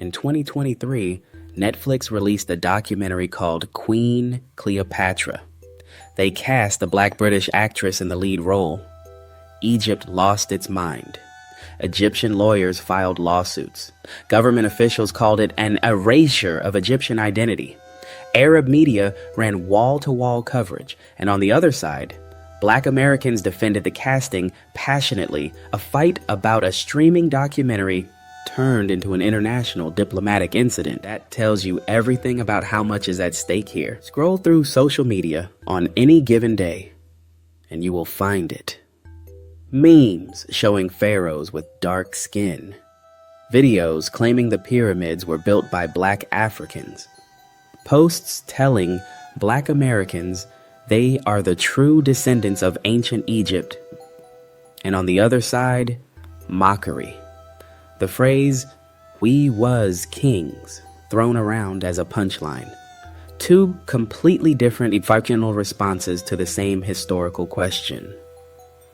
In 2023, Netflix released a documentary called Queen Cleopatra. They cast a Black British actress in the lead role. Egypt lost its mind. Egyptian lawyers filed lawsuits. Government officials called it an erasure of Egyptian identity. Arab media ran wall-to-wall coverage, and on the other side, Black Americans defended the casting passionately. A fight about a streaming documentary turned into an international diplomatic incident. That tells you everything about how much is at stake here. Scroll through social media on any given day, and you will find it. Memes showing pharaohs with dark skin. Videos claiming the pyramids were built by Black Africans. Posts telling Black Americans they are the true descendants of ancient Egypt. And on the other side, mockery. The phrase, "we was kings," thrown around as a punchline. Two completely different fictional responses to the same historical question.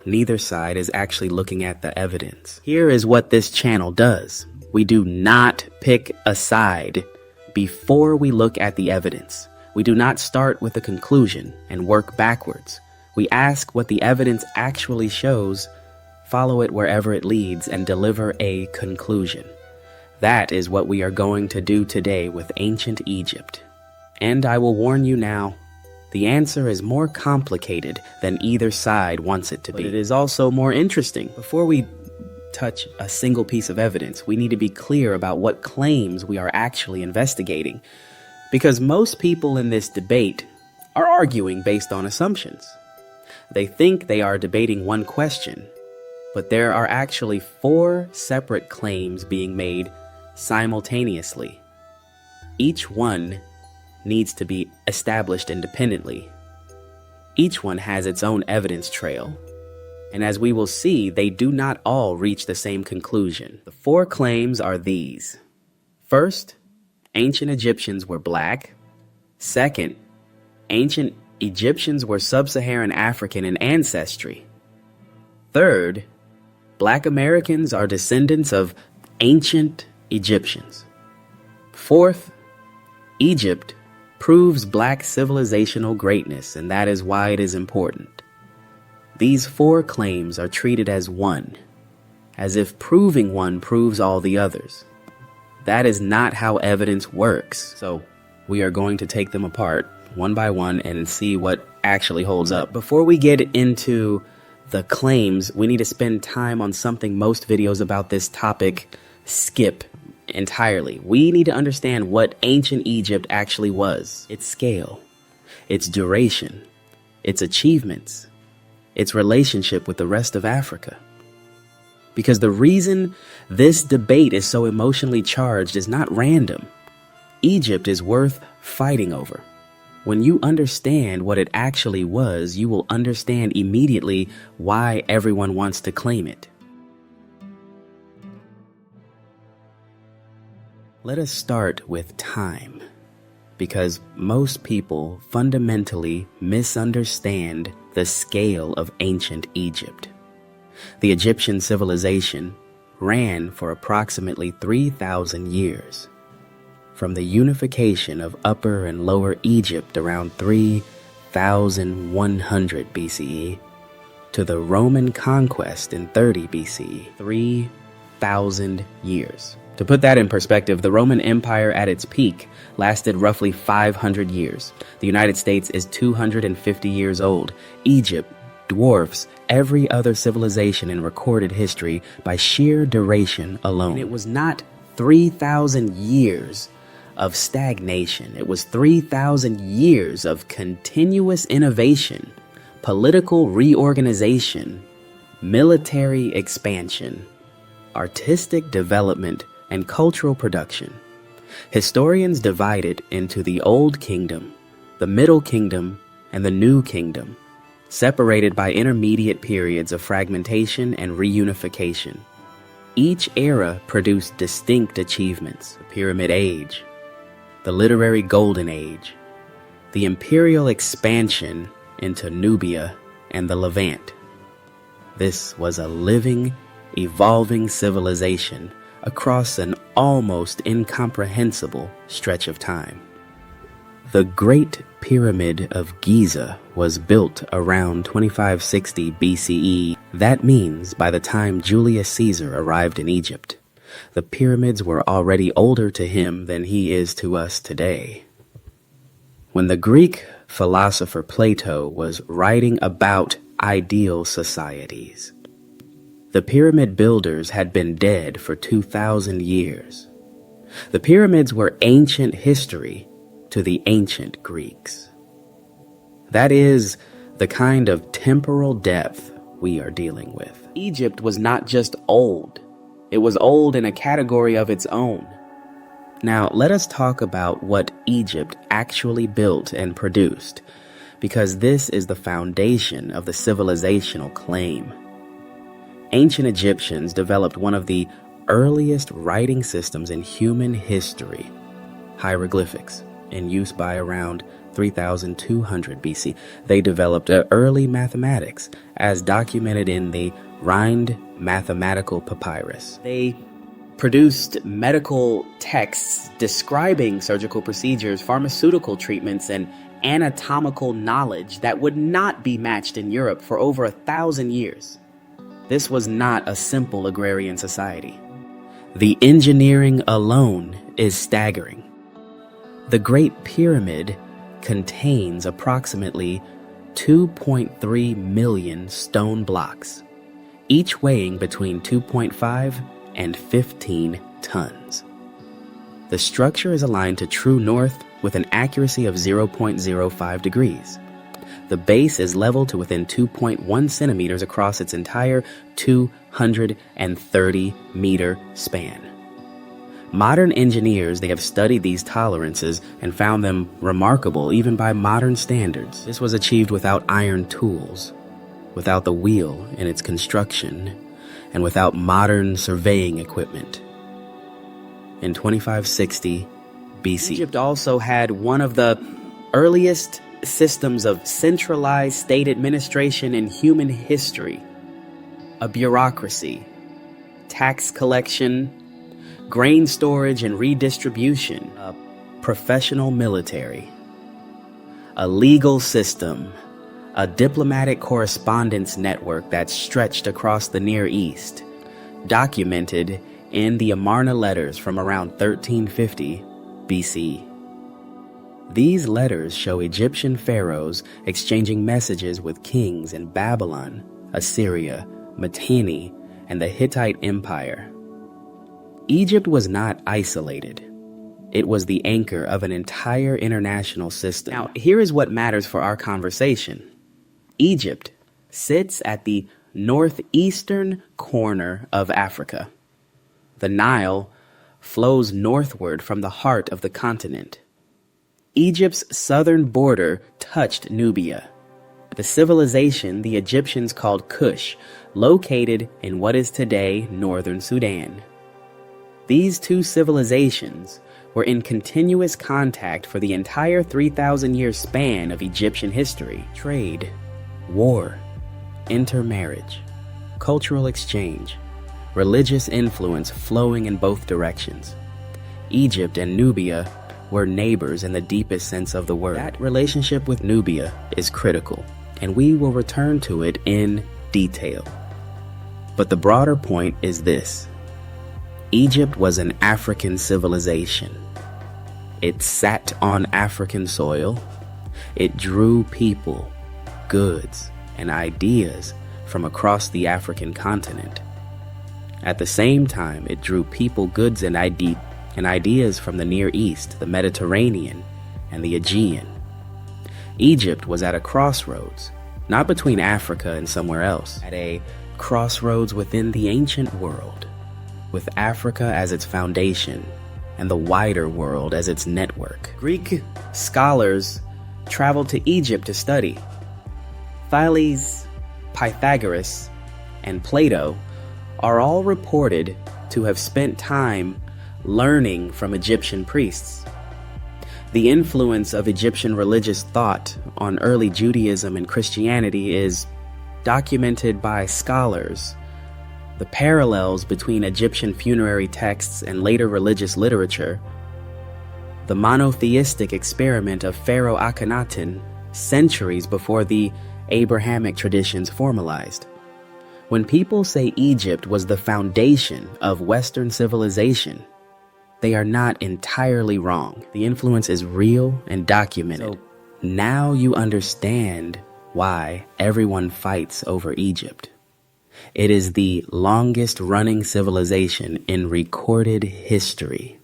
Neither side is actually looking at the evidence. Here is what this channel does. We do not pick a side before we look at the evidence. We do not start with a conclusion and work backwards. We ask what the evidence actually shows, follow it wherever it leads, and deliver a conclusion. That is what we are going to do today with ancient Egypt. And I will warn you now, the answer is more complicated than either side wants it to be. But it is also more interesting. Before we touch a single piece of evidence, we need to be clear about what claims we are actually investigating. Because most people in this debate are arguing based on assumptions. They think they are debating one question, but there are actually 4 separate claims being made simultaneously. Each one needs to be established independently. Each one has its own evidence trail. And as we will see, they do not all reach the same conclusion. The 4 claims are these. First, ancient Egyptians were Black. Second, ancient Egyptians were sub-Saharan African in ancestry. Third, Black Americans are descendants of ancient Egyptians. Fourth, Egypt proves Black civilizational greatness, and that is why it is important. These 4 claims are treated as one, as if proving one proves all the others. That is not how evidence works. So we are going to take them apart one by one and see what actually holds up. Before we get into the claims, we need to spend time on something most videos about this topic skip entirely. We need to understand what ancient Egypt actually was. Its scale, its duration, its achievements, its relationship with the rest of Africa. Because the reason this debate is so emotionally charged is not random. Egypt is worth fighting over. When you understand what it actually was, you will understand immediately why everyone wants to claim it. Let us start with time, because most people fundamentally misunderstand the scale of ancient Egypt. The Egyptian civilization ran for approximately 3,000 years. From the unification of Upper and Lower Egypt around 3100 BCE to the Roman conquest in 30 BCE, 3,000 years. To put that in perspective, the Roman Empire at its peak lasted roughly 500 years. The United States is 250 years old. Egypt dwarfs every other civilization in recorded history by sheer duration alone. And it was not 3,000 years of stagnation. It was 3,000 years of continuous innovation, political reorganization, military expansion, artistic development, and cultural production. Historians divide it into the Old Kingdom, the Middle Kingdom, and the New Kingdom, separated by intermediate periods of fragmentation and reunification. Each era produced distinct achievements: the Pyramid Age, the Literary Golden Age, the imperial expansion into Nubia and the Levant. This was a living, evolving civilization across an almost incomprehensible stretch of time. The Great Pyramid of Giza was built around 2560 BCE. That means by the time Julius Caesar arrived in Egypt, the pyramids were already older to him than he is to us today. When the Greek philosopher Plato was writing about ideal societies, the pyramid builders had been dead for 2,000 years. The pyramids were ancient history to the ancient Greeks. That is the kind of temporal depth we are dealing with. Egypt was not just old. It was old in a category of its own. Now, let us talk about what Egypt actually built and produced, because this is the foundation of the civilizational claim. Ancient Egyptians developed one of the earliest writing systems in human history, hieroglyphics, in use by around 3200 BC. They developed early mathematics, as documented in the Rhind Mathematical Papyrus. They produced medical texts describing surgical procedures, pharmaceutical treatments, and anatomical knowledge that would not be matched in Europe for over 1,000 years. This was not a simple agrarian society. The engineering alone is staggering. The Great Pyramid contains approximately 2.3 million stone blocks, each weighing between 2.5 and 15 tons. The structure is aligned to true north with an accuracy of 0.05 degrees. The base is leveled to within 2.1 centimeters across its entire 230-meter span. Modern engineers, they have studied these tolerances and found them remarkable even by modern standards. This was achieved without iron tools, without the wheel in its construction, and without modern surveying equipment. In 2560 BC, Egypt also had one of the earliest systems of centralized state administration in human history, a bureaucracy, tax collection, grain storage and redistribution, a professional military, a legal system, a diplomatic correspondence network that stretched across the Near East, documented in the Amarna letters from around 1350 BC. These letters show Egyptian pharaohs exchanging messages with kings in Babylon, Assyria, Mitanni, and the Hittite Empire. Egypt was not isolated. It was the anchor of an entire international system. Now, here is what matters for our conversation. Egypt sits at the northeastern corner of Africa. The Nile flows northward from the heart of the continent. Egypt's southern border touched Nubia, the civilization the Egyptians called Kush, located in what is today northern Sudan. These two civilizations were in continuous contact for the entire 3,000-year span of Egyptian history. Trade, war, intermarriage, cultural exchange, religious influence flowing in both directions. Egypt and Nubia were neighbors in the deepest sense of the word. That relationship with Nubia is critical, and we will return to it in detail. But the broader point is this. Egypt was an African civilization. It sat on African soil. It drew people, goods, and ideas from across the African continent. At the same time, it drew people, goods, and ideas from the Near East, the Mediterranean, and the Aegean. Egypt was at a crossroads, not between Africa and somewhere else, at a crossroads within the ancient world, with Africa as its foundation and the wider world as its network. Greek scholars traveled to Egypt to study. Thales, Pythagoras, and Plato are all reported to have spent time learning from Egyptian priests. The influence of Egyptian religious thought on early Judaism and Christianity is documented by scholars The parallels between Egyptian funerary texts and later religious literature, the monotheistic experiment of Pharaoh Akhenaten centuries before the Abrahamic traditions formalized. When people say Egypt was the foundation of Western civilization, they are not entirely wrong. The influence is real and documented. So now you understand why everyone fights over Egypt. It is the longest running civilization in recorded history.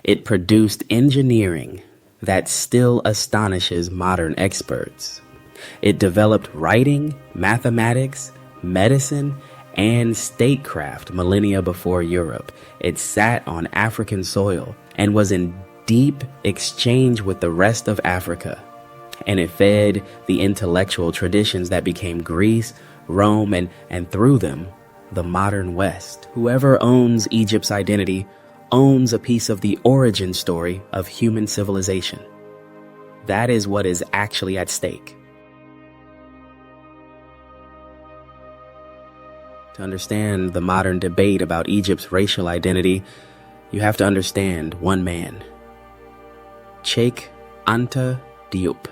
It produced engineering that still astonishes modern experts. It developed writing, mathematics, medicine, and statecraft millennia before Europe. It sat on African soil and was in deep exchange with the rest of Africa. And it fed the intellectual traditions that became Greece, Rome, and through them, the modern West. Whoever owns Egypt's identity owns a piece of the origin story of human civilization. That is what is actually at stake. To understand the modern debate about Egypt's racial identity, you have to understand one man, Cheikh Anta Diop.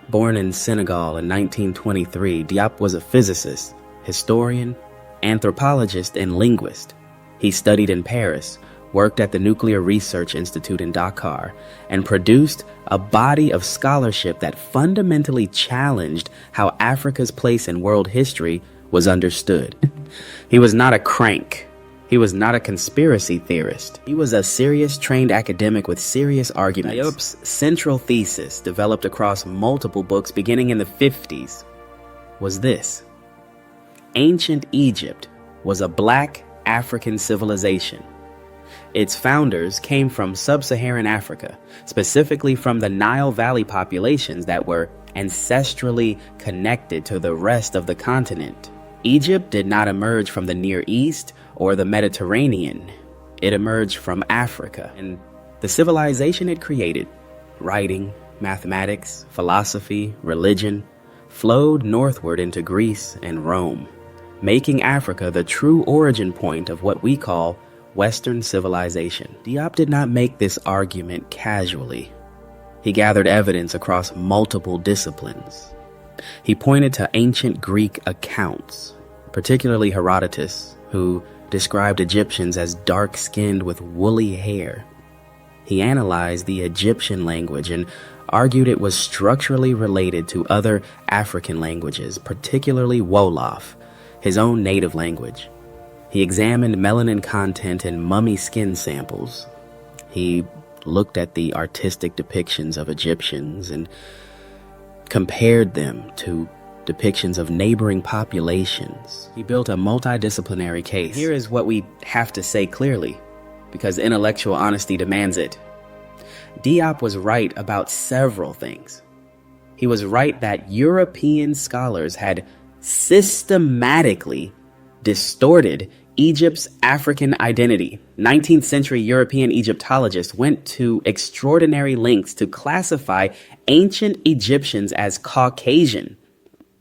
Born in Senegal in 1923, Diop was a physicist, historian, anthropologist, and linguist. He studied in Paris, worked at the Nuclear Research Institute in Dakar, and produced a body of scholarship that fundamentally challenged how Africa's place in world history was understood. He was not a crank. He was not a conspiracy theorist. He was a serious trained academic with serious arguments. Diop's central thesis, developed across multiple books beginning in the 50s, was this: ancient Egypt was a black African civilization. Its founders came from sub-Saharan Africa, specifically from the Nile Valley populations that were ancestrally connected to the rest of the continent. Egypt did not emerge from the Near East or the Mediterranean. It emerged from Africa, and the civilization it created, writing, mathematics, philosophy, religion, flowed northward into Greece and Rome, making Africa the true origin point of what we call Western civilization. Diop did not make this argument casually. He gathered evidence across multiple disciplines. He pointed to ancient Greek accounts, particularly Herodotus, who described Egyptians as dark-skinned with woolly hair. He analyzed the Egyptian language and argued it was structurally related to other African languages, particularly Wolof, his own native language. He examined melanin content in mummy skin samples. He looked at the artistic depictions of Egyptians and compared them to depictions of neighboring populations. He built a multidisciplinary case. Here is what we have to say clearly, because intellectual honesty demands it. Diop was right about several things. He was right that European scholars had systematically distorted Egypt's African identity. 19th century European Egyptologists went to extraordinary lengths to classify ancient Egyptians as Caucasian,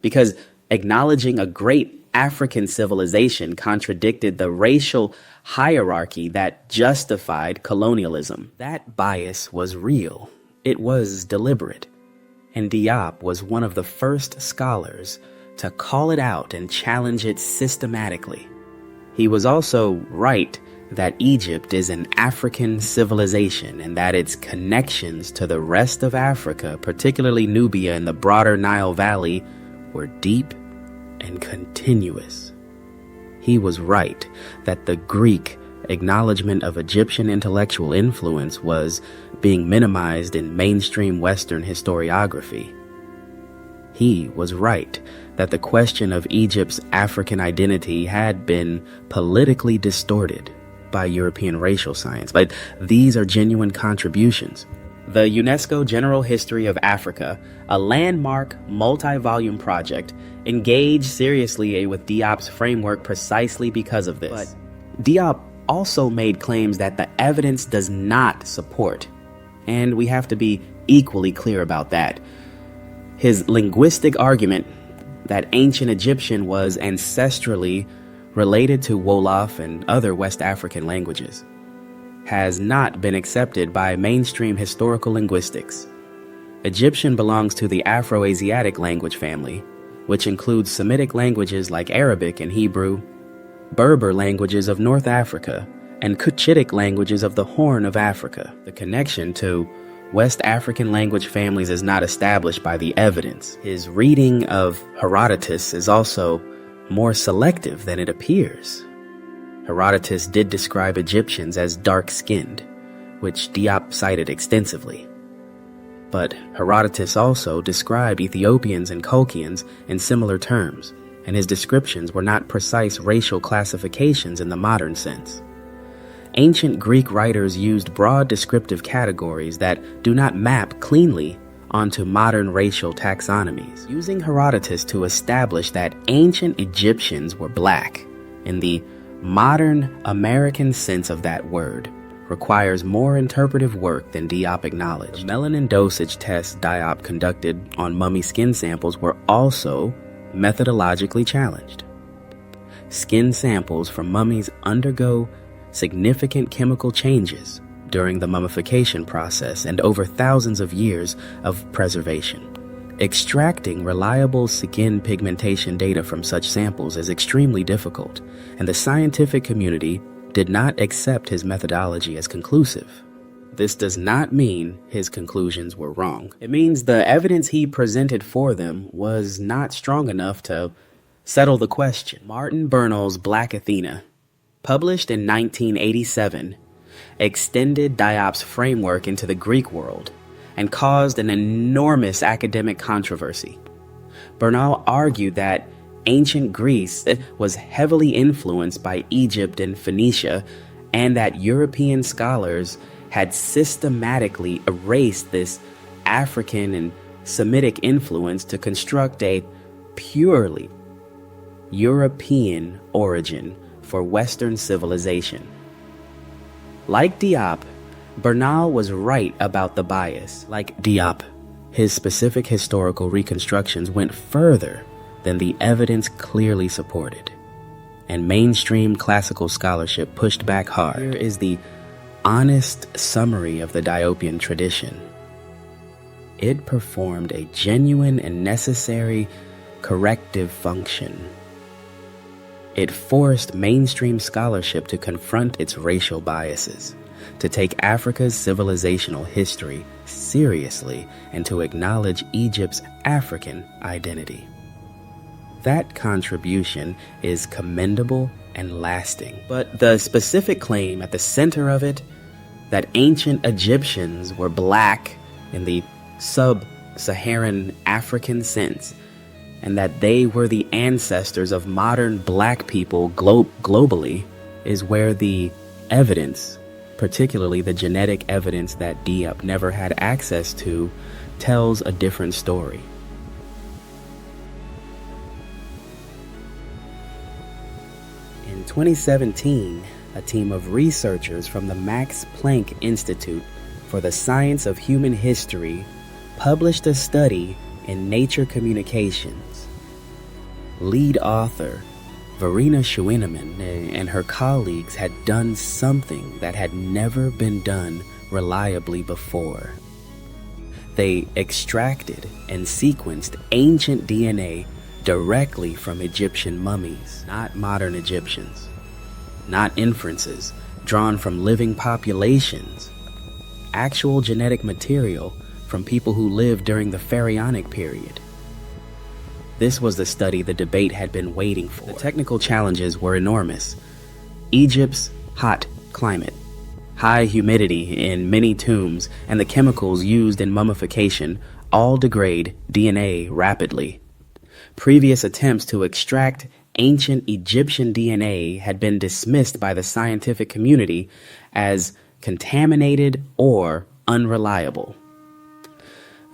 because acknowledging a great African civilization contradicted the racial hierarchy that justified colonialism. That bias was real. It was deliberate. And Diop was one of the first scholars to call it out and challenge it systematically. He was also right that Egypt is an African civilization and that its connections to the rest of Africa, particularly Nubia and the broader Nile Valley, were deep and continuous. He was right that the Greek acknowledgement of Egyptian intellectual influence was being minimized in mainstream Western historiography. He was right that the question of Egypt's African identity had been politically distorted by European racial science, but these are genuine contributions. The UNESCO General History of Africa, a landmark multi-volume project, engaged seriously with Diop's framework precisely because of this. But Diop also made claims that the evidence does not support, and we have to be equally clear about that. His linguistic argument that ancient Egyptian was ancestrally related to Wolof and other West African languages, has not been accepted by mainstream historical linguistics. Egyptian belongs to the Afro-Asiatic language family, which includes Semitic languages like Arabic and Hebrew, Berber languages of North Africa, and Cushitic languages of the Horn of Africa. The connection to West African language families is not established by the evidence. His reading of Herodotus is also more selective than it appears. Herodotus did describe Egyptians as dark-skinned, which Diop cited extensively. But Herodotus also described Ethiopians and Colchians in similar terms, and his descriptions were not precise racial classifications in the modern sense. Ancient Greek writers used broad descriptive categories that do not map cleanly onto modern racial taxonomies. Using Herodotus to establish that ancient Egyptians were black in the modern American sense of that word requires more interpretive work than Diop acknowledged. The melanin dosage tests Diop conducted on mummy skin samples were also methodologically challenged. Skin samples from mummies undergo significant chemical changes during the mummification process and over thousands of years of preservation. Extracting reliable skin pigmentation data from such samples is extremely difficult, and the scientific community did not accept his methodology as conclusive. This does not mean his conclusions were wrong. It means the evidence he presented for them was not strong enough to settle the question. Martin Bernal's Black Athena, published in 1987, extended Diop's framework into the Greek world and caused an enormous academic controversy. Bernal argued that ancient Greece was heavily influenced by Egypt and Phoenicia, and that European scholars had systematically erased this African and Semitic influence to construct a purely European origin for Western civilization. Like Diop, Bernal was right about the bias. Like Diop, his specific historical reconstructions went further than the evidence clearly supported, and mainstream classical scholarship pushed back hard. Here is the honest summary of the Diopian tradition. It performed a genuine and necessary corrective function. It forced mainstream scholarship to confront its racial biases, to take Africa's civilizational history seriously, and to acknowledge Egypt's African identity. That contribution is commendable and lasting. But the specific claim at the center of it, that ancient Egyptians were black in the sub-Saharan African sense, and that they were the ancestors of modern black people globally, is where the evidence, particularly the genetic evidence that Diop never had access to, tells a different story. In 2017, a team of researchers from the Max Planck Institute for the Science of Human History published a study in Nature Communications. Lead author Verena Schweinemann and her colleagues had done something that had never been done reliably before. They extracted and sequenced ancient DNA directly from Egyptian mummies, not modern Egyptians, not inferences drawn from living populations, actual genetic material from people who lived during the Pharaonic period. This was the study the debate had been waiting for. The technical challenges were enormous. Egypt's hot climate, high humidity in many tombs, and the chemicals used in mummification all degrade DNA rapidly. Previous attempts to extract ancient Egyptian DNA had been dismissed by the scientific community as contaminated or unreliable.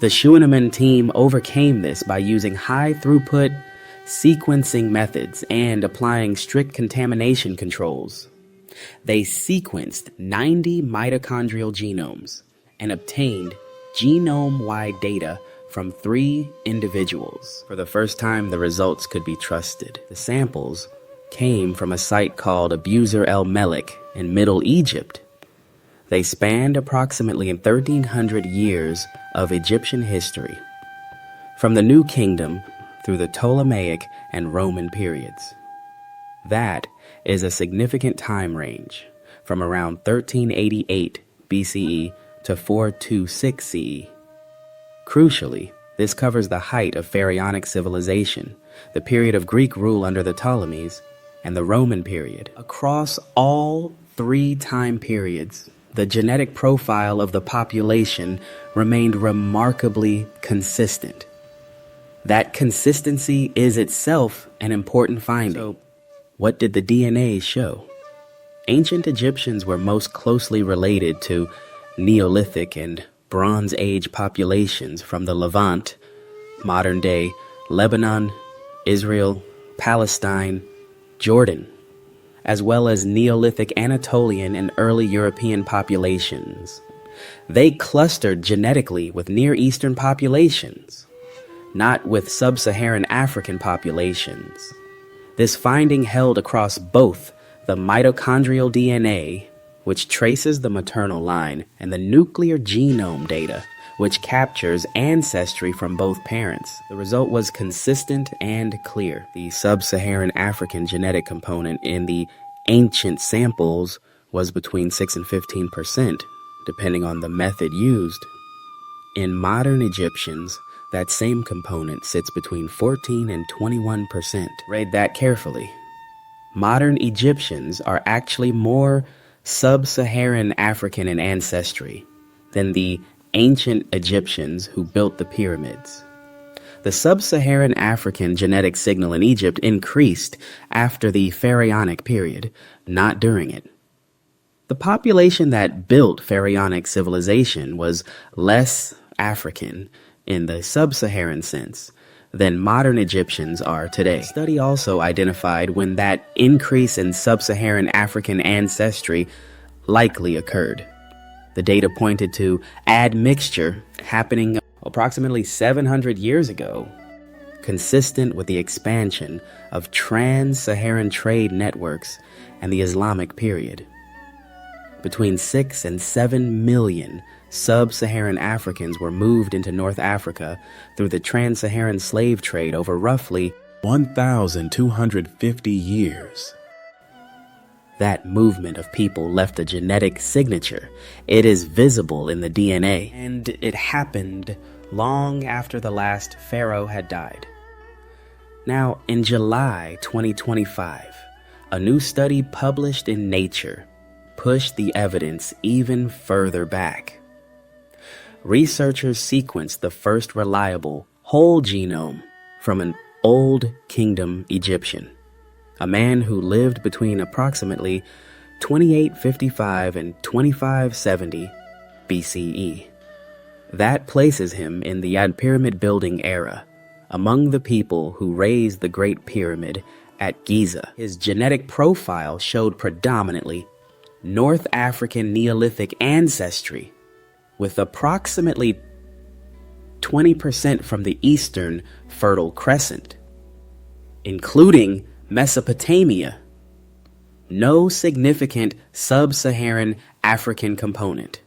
The Schweinemann team overcame this by using high-throughput sequencing methods and applying strict contamination controls. They sequenced 90 mitochondrial genomes and obtained genome-wide data from 3 individuals. For the first time, the results could be trusted. The samples came from a site called Abuzer el Melik in Middle Egypt. They spanned approximately 1,300 years of Egyptian history, from the New Kingdom through the Ptolemaic and Roman periods. That is a significant time range, from around 1388 BCE to 426 CE. Crucially, this covers the height of pharaonic civilization, the period of Greek rule under the Ptolemies, and the Roman period. Across all three time periods, the genetic profile of the population remained remarkably consistent. That consistency is itself an important finding. So, what did the DNA show? Ancient Egyptians were most closely related to Neolithic and Bronze Age populations from the Levant, modern-day Lebanon, Israel, Palestine, Jordan, as well as Neolithic Anatolian and early European populations. They clustered genetically with Near Eastern populations, not with Sub-Saharan African populations. This finding held across both the mitochondrial DNA, which traces the maternal line, and the nuclear genome data, which captures ancestry from both parents. The result was consistent and clear. The Sub-Saharan African genetic component in the ancient samples was between 6 and 15%, depending on the method used. In modern Egyptians, that same component sits between 14 and 21%. Read that carefully. Modern Egyptians are actually more Sub-Saharan African in ancestry than the ancient Egyptians who built the pyramids. The Sub-Saharan African genetic signal in Egypt increased after the Pharaonic period, not during it. The population that built Pharaonic civilization was less African in the Sub-Saharan sense than modern Egyptians are today. The study also identified when that increase in Sub-Saharan African ancestry likely occurred. The data pointed to admixture happening approximately 700 years ago, consistent with the expansion of trans-Saharan trade networks and the Islamic period. Between 6 and 7 million Sub-Saharan Africans were moved into North Africa through the trans-Saharan slave trade over roughly 1,250 years. That movement of people left a genetic signature. It is visible in the DNA, and it happened long after the last pharaoh had died. Now, in July 2025, a new study published in Nature pushed the evidence even further back. Researchers sequenced the first reliable whole genome from an Old Kingdom Egyptian, a man who lived between approximately 2855 and 2570 BCE. That places him in the pyramid building era, among the people who raised the Great Pyramid at Giza. His genetic profile showed predominantly North African Neolithic ancestry, with approximately 20% from the Eastern Fertile Crescent, including Mesopotamia. No significant Sub-Saharan African component.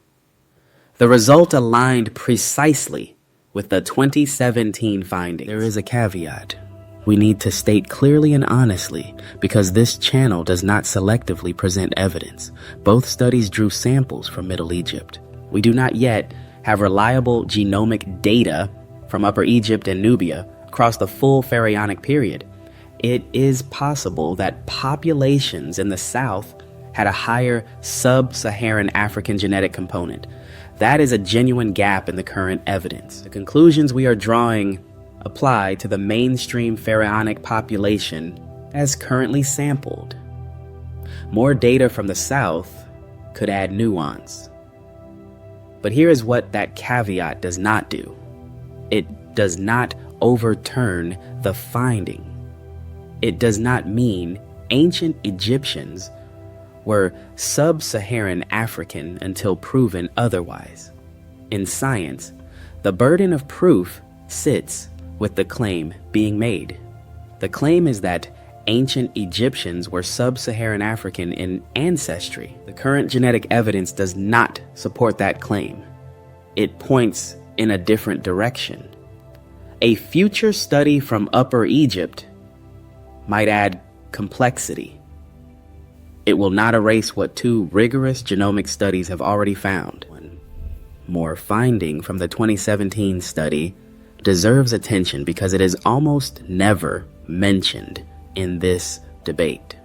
The result aligned precisely with the 2017 findings. There is a caveat. We need to state clearly and honestly, because this channel does not selectively present evidence. Both studies drew samples from Middle Egypt. We do not yet have reliable genomic data from Upper Egypt and Nubia across the full pharaonic period. It is possible that populations in the south had a higher Sub-Saharan African genetic component. That is a genuine gap in the current evidence. The conclusions we are drawing apply to the mainstream pharaonic population as currently sampled. More data from the south could add nuance. But here is what that caveat does not do. It does not overturn the finding. It does not mean ancient Egyptians were Sub-Saharan African until proven otherwise. In science, the burden of proof sits with the claim being made. The claim is that ancient Egyptians were sub-Saharan African in ancestry. The current genetic evidence does not support that claim. It points in a different direction. A future study from Upper Egypt might add complexity. It will not erase what two rigorous genomic studies have already found. One more finding from the 2017 study deserves attention because it is almost never mentioned in this debate.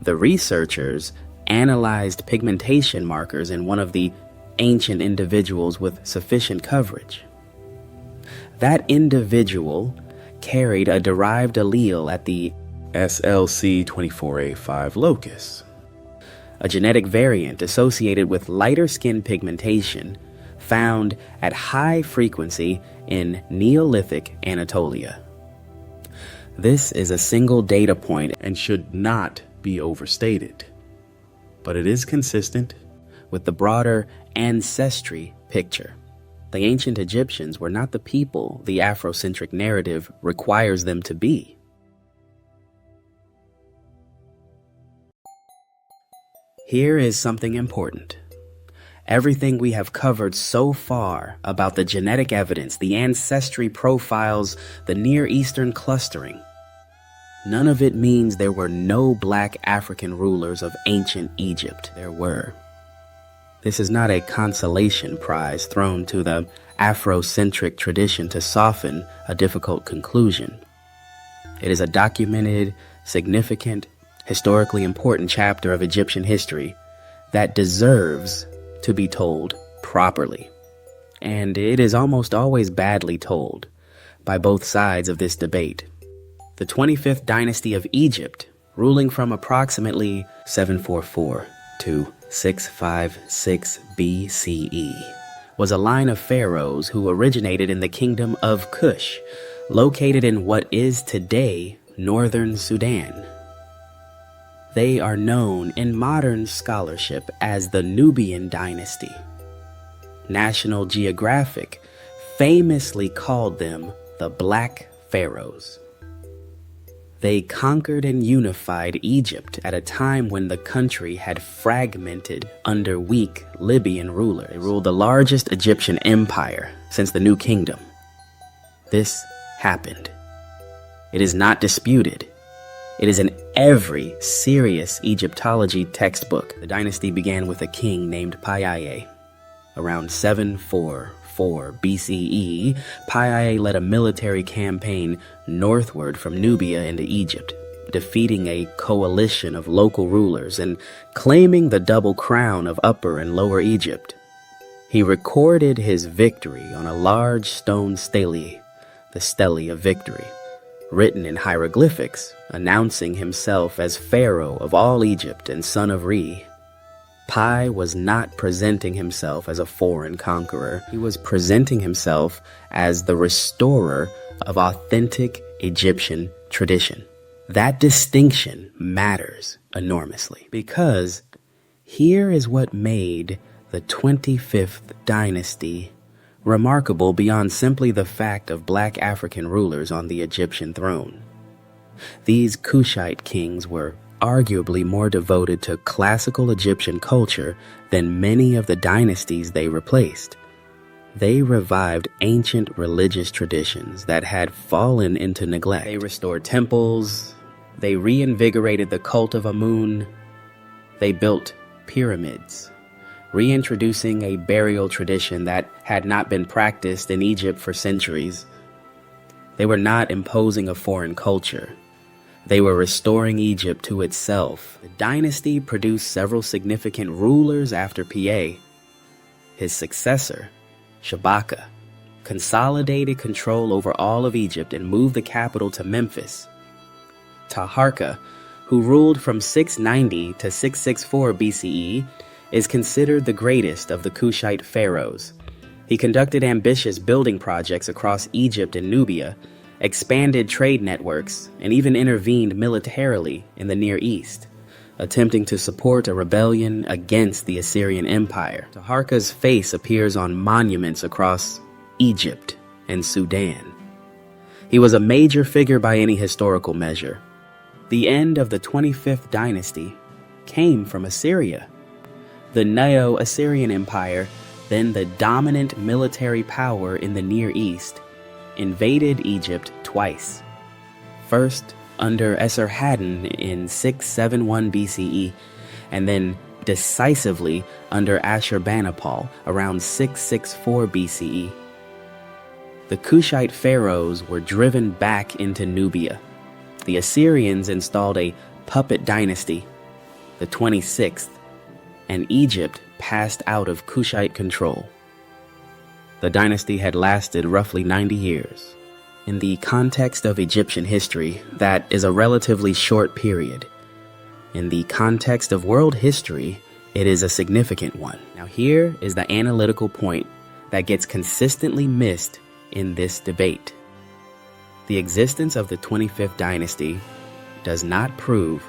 The researchers analyzed pigmentation markers in one of the ancient individuals with sufficient coverage. That individual carried a derived allele at the SLC24A5 locus, a genetic variant associated with lighter skin pigmentation found at high frequency in Neolithic Anatolia. This is a single data point and should not be overstated, but it is consistent with the broader Ancestry picture. The ancient Egyptians were not the people the Afrocentric narrative requires them to be. Here is something important. Everything we have covered so far about the genetic evidence, the ancestry profiles, the Near Eastern clustering, none of it means there were no black African rulers of ancient Egypt. There were. This is not a consolation prize thrown to the Afrocentric tradition to soften a difficult conclusion. It is a documented, significant, historically important chapter of Egyptian history that deserves to be told properly. And it is almost always badly told by both sides of this debate. The 25th Dynasty of Egypt, ruling from approximately 744 to 656 BCE, was a line of pharaohs who originated in the kingdom of Kush, located in what is today northern Sudan. They are known in modern scholarship as the Nubian dynasty. National Geographic famously called them the Black Pharaohs. They conquered and unified Egypt at a time when the country had fragmented under weak Libyan rulers. They ruled the largest Egyptian empire since the New Kingdom. This happened. It is not disputed. It is in every serious Egyptology textbook. The dynasty began with a king named Paiaie. Around 744 BCE, Paiaie led a military campaign northward from Nubia into Egypt, defeating a coalition of local rulers and claiming the double crown of Upper and Lower Egypt. He recorded his victory on a large stone stele, the Stele of Victory, written in hieroglyphics, announcing himself as Pharaoh of all Egypt and son of Re. Pi was not presenting himself as a foreign conqueror. He was presenting himself as the restorer of authentic Egyptian tradition. That distinction matters enormously because here is what made the 25th Dynasty remarkable beyond simply the fact of black African rulers on the Egyptian throne. These Kushite kings were arguably more devoted to classical Egyptian culture than many of the dynasties they replaced. They revived ancient religious traditions that had fallen into neglect. They restored temples, they reinvigorated the cult of Amun, they built pyramids, reintroducing a burial tradition that had not been practiced in Egypt for centuries. They were not imposing a foreign culture. They were restoring Egypt to itself. The dynasty produced several significant rulers after Piye. His successor, Shabaka, consolidated control over all of Egypt and moved the capital to Memphis. Taharqa, who ruled from 690 to 664 BCE, is considered the greatest of the Kushite pharaohs. He conducted ambitious building projects across Egypt and Nubia, expanded trade networks, and even intervened militarily in the Near East, attempting to support a rebellion against the Assyrian Empire. Taharqa's face appears on monuments across Egypt and Sudan. He was a major figure by any historical measure. The end of the 25th Dynasty came from Assyria. The Neo-Assyrian Empire, then the dominant military power in the Near East, invaded Egypt twice. First under Esarhaddon in 671 BCE, and then decisively under Ashurbanipal around 664 BCE. The Kushite pharaohs were driven back into Nubia. The Assyrians installed a puppet dynasty, the 26th, and Egypt passed out of Kushite control. The dynasty had lasted roughly 90 years. In the context of Egyptian history, that is a relatively short period. In the context of world history, it is a significant one. Now here is the analytical point that gets consistently missed in this debate. The existence of the 25th dynasty does not prove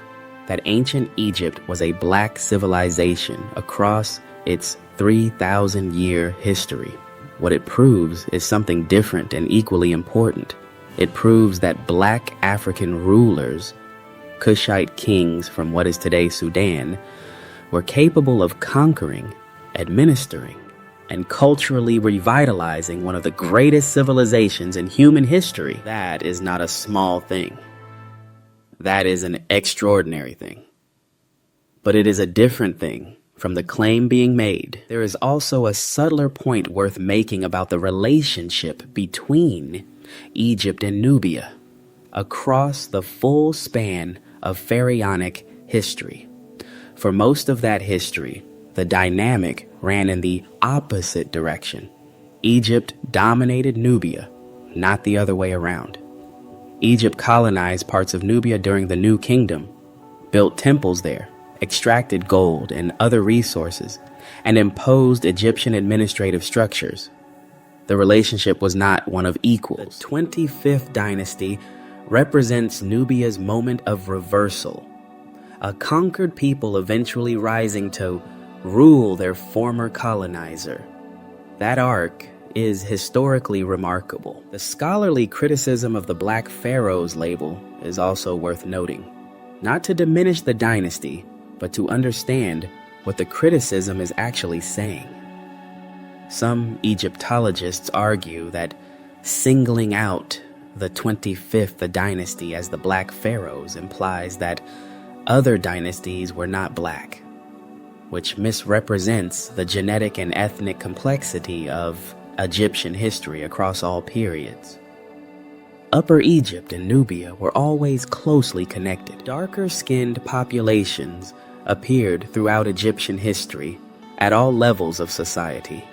that ancient Egypt was a black civilization across its 3,000-year history. What it proves is something different and equally important. It proves that black African rulers, Kushite kings from what is today Sudan, were capable of conquering, administering, and culturally revitalizing one of the greatest civilizations in human history. That is not a small thing. That is an extraordinary thing. But it is a different thing from the claim being made. There is also a subtler point worth making about the relationship between Egypt and Nubia across the full span of pharaonic history. For most of that history, the dynamic ran in the opposite direction. Egypt dominated Nubia, not the other way around. Egypt colonized parts of Nubia during the New Kingdom, built temples there, extracted gold and other resources, and imposed Egyptian administrative structures. The relationship was not one of equals. The 25th Dynasty represents Nubia's moment of reversal, a conquered people eventually rising to rule their former colonizer. That arc is historically remarkable. The scholarly criticism of the Black Pharaohs label is also worth noting, not to diminish the dynasty, but to understand what the criticism is actually saying. Some Egyptologists argue that singling out the 25th Dynasty as the Black Pharaohs implies that other dynasties were not black, which misrepresents the genetic and ethnic complexity of Egyptian history across all periods. Upper Egypt and Nubia were always closely connected. Darker-skinned populations appeared throughout Egyptian history at all levels of society.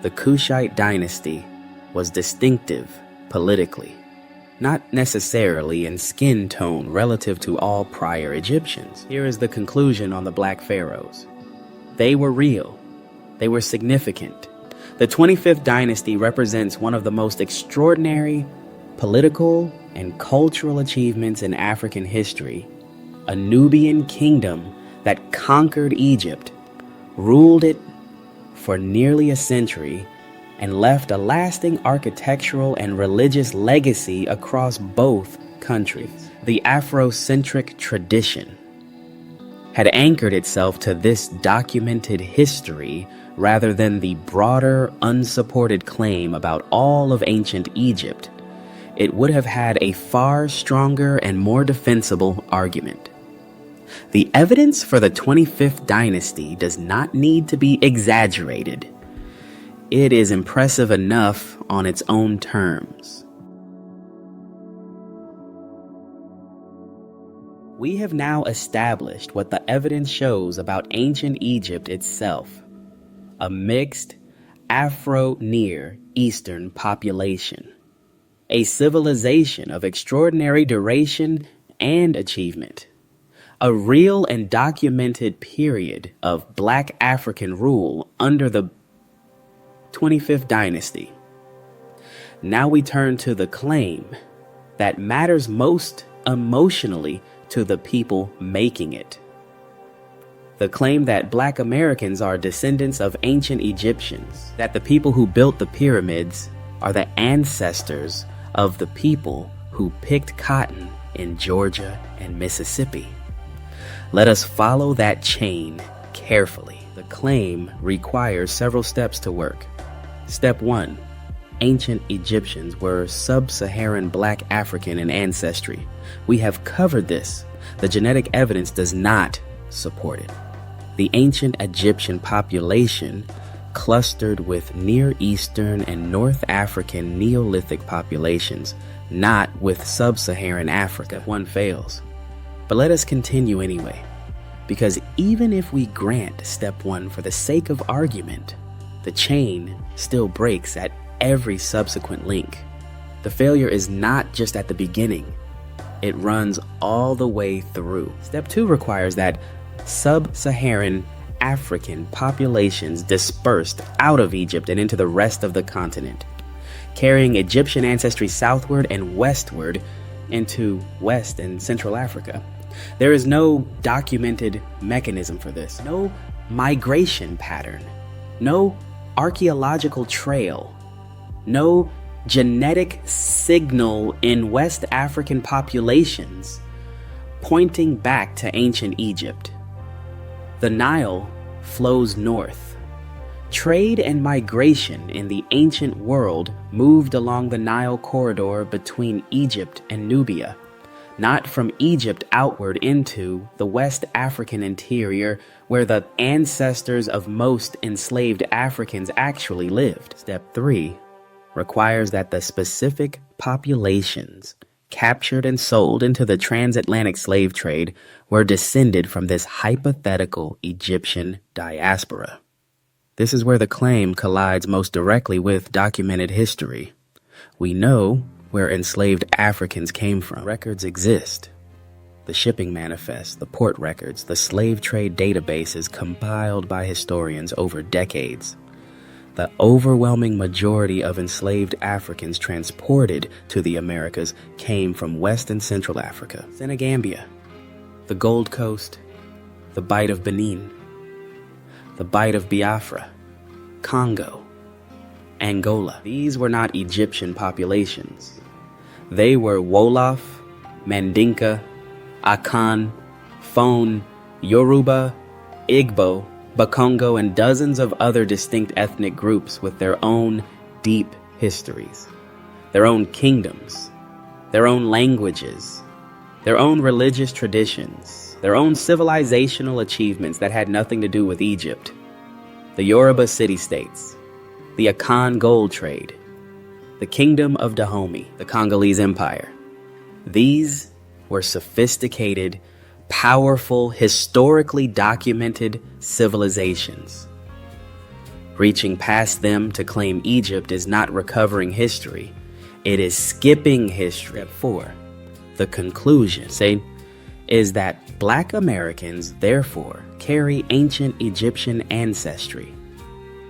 The Kushite dynasty was distinctive politically, not necessarily in skin tone relative to all prior Egyptians. Here is the conclusion on the Black Pharaohs. They were real. They were significant. The 25th dynasty represents one of the most extraordinary political and cultural achievements in African history. A Nubian kingdom that conquered Egypt, ruled it for nearly a century, and left a lasting architectural and religious legacy across both countries. The Afrocentric tradition had anchored itself to this documented history rather than the broader, unsupported claim about all of ancient Egypt. It would have had a far stronger and more defensible argument. The evidence for the 25th dynasty does not need to be exaggerated. It is impressive enough on its own terms. We have now established what the evidence shows about ancient Egypt itself: a mixed Afro-Near Eastern population, a civilization of extraordinary duration and achievement, a real and documented period of Black African rule under the 25th dynasty. Now we turn to the claim that matters most emotionally to the people making it. The claim that Black Americans are descendants of ancient Egyptians, that the people who built the pyramids are the ancestors of the people who picked cotton in Georgia and Mississippi. Let us follow that chain carefully. The claim requires several steps to work. Step 1. Ancient Egyptians were sub-Saharan Black African in ancestry. We have covered this. The genetic evidence does not support it. The ancient Egyptian population clustered with Near Eastern and North African Neolithic populations, not with sub-Saharan Africa. One fails. But let us continue anyway, because even if we grant step 1 for the sake of argument, the chain still breaks at every subsequent link. The failure is not just at the beginning. It runs all the way through. Step 2 requires that sub-Saharan African populations dispersed out of Egypt and into the rest of the continent, carrying Egyptian ancestry southward and westward into West and Central Africa. There is no documented mechanism for this, no migration pattern, no archaeological trail, no genetic signal in West African populations pointing back to ancient Egypt. The Nile flows north. Trade and migration in the ancient world moved along the Nile corridor between Egypt and Nubia, not from Egypt outward into the West African interior where the ancestors of most enslaved Africans actually lived. Step 3 requires that the specific populations captured and sold into the transatlantic slave trade were descended from this hypothetical Egyptian diaspora. This is where the claim collides most directly with documented history. We know where enslaved Africans came from. Records exist. The shipping manifests, the port records, the slave trade databases compiled by historians over decades. The overwhelming majority of enslaved Africans transported to the Americas came from West and Central Africa, Senegambia, the Gold Coast, the Bight of Benin, the Bight of Biafra, Congo, Angola. These were not Egyptian populations. They were Wolof, Mandinka, Akan, Fon, Yoruba, Igbo, Bakongo, and dozens of other distinct ethnic groups with their own deep histories, their own kingdoms, their own languages, their own religious traditions, their own civilizational achievements that had nothing to do with Egypt. The Yoruba city-states, the Akan gold trade, the Kingdom of Dahomey, the Congolese Empire. These were sophisticated, powerful, historically documented civilizations. Reaching past them to claim Egypt is not recovering history. It is skipping history. Step 4. The conclusion, is that Black Americans, therefore, carry ancient Egyptian ancestry.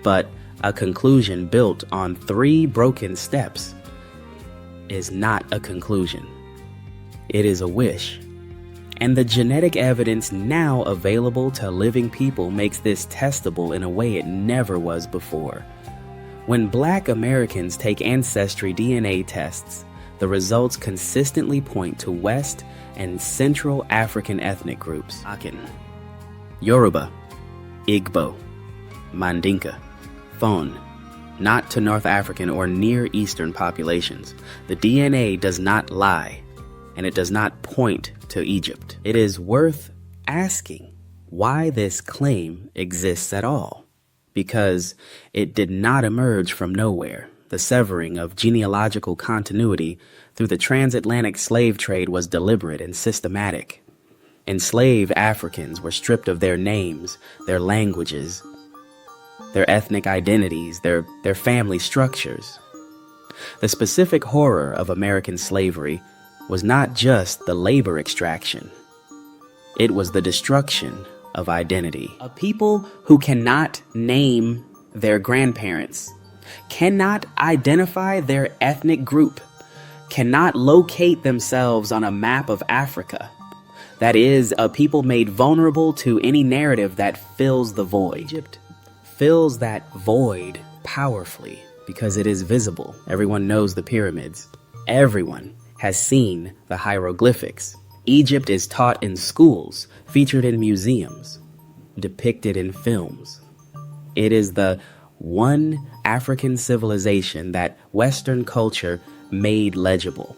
But a conclusion built on 3 broken steps is not a conclusion. It is a wish. And the genetic evidence now available to living people makes this testable in a way it never was before. When Black Americans take ancestry DNA tests, the results consistently point to West and Central African ethnic groups: Akan, Yoruba, Igbo, Mandinka, Fon, not to North African or Near Eastern populations. The DNA does not lie, and it does not point to Egypt. It is worth asking why this claim exists at all, because it did not emerge from nowhere. The severing of genealogical continuity through the transatlantic slave trade was deliberate and systematic. Enslaved Africans were stripped of their names, their languages, their ethnic identities, their family structures. The specific horror of American slavery was not just the labor extraction. It was the destruction of identity. A people who cannot name their grandparents, cannot identify their ethnic group, cannot locate themselves on a map of Africa. That is, a people made vulnerable to any narrative that fills the void. Egypt fills that void powerfully because it is visible. Everyone knows the pyramids. Everyone, has seen the hieroglyphics. Egypt is taught in schools, featured in museums, depicted in films. It is the one African civilization that Western culture made legible,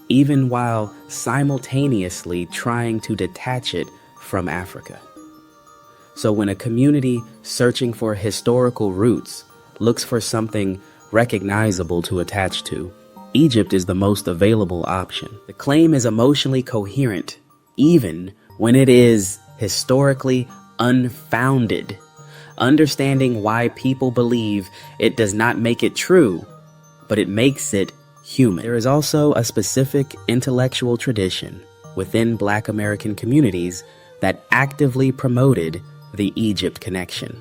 even while simultaneously trying to detach it from Africa. So when a community searching for historical roots looks for something recognizable to attach to, Egypt is the most available option. The claim is emotionally coherent, even when it is historically unfounded. Understanding why people believe it does not make it true, but it makes it human. There is also a specific intellectual tradition within Black American communities that actively promoted the Egypt connection.